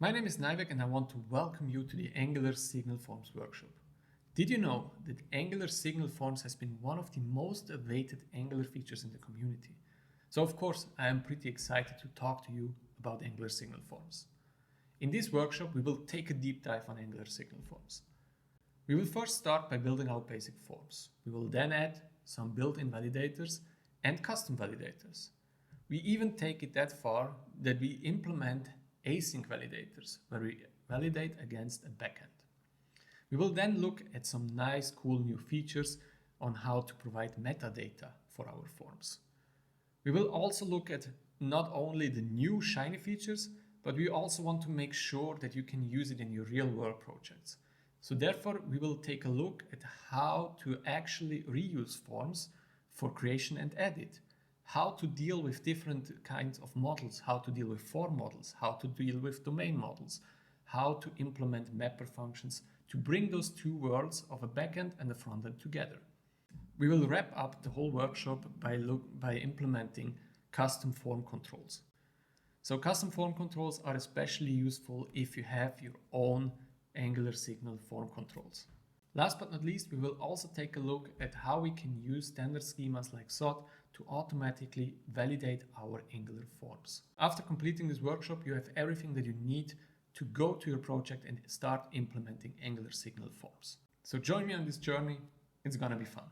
My name is Nijvek and I want to welcome you to the Angular Signal Forms workshop. Did you know that Angular Signal Forms has been one of the most awaited Angular features in the community? So of course, I am pretty excited to talk to you about Angular Signal Forms. In this workshop, we will take a deep dive on Angular Signal Forms. We will first start by building out basic forms. We will then add some built-in validators and custom validators. We even take it that far that we implement async validators, where we validate against a backend. We will then look at some nice, cool new features on how to provide metadata for our forms. We will also look at not only the new shiny features, but we also want to make sure that you can use it in your real-world projects. So therefore, we will take a look at how to actually reuse forms for creation and edit, how to deal with different kinds of models, how to deal with form models, how to deal with domain models, how to implement mapper functions to bring those two worlds of a backend and a frontend together. We will wrap up the whole workshop by implementing custom form controls. So custom form controls are especially useful if you have your own Angular Signal form controls. Last but not least, we will also take a look at how we can use standard schemas like SOT to automatically validate our Angular forms. After completing this workshop, you have everything that you need to go to your project and start implementing Angular Signal forms. So join me on this journey, it's gonna be fun.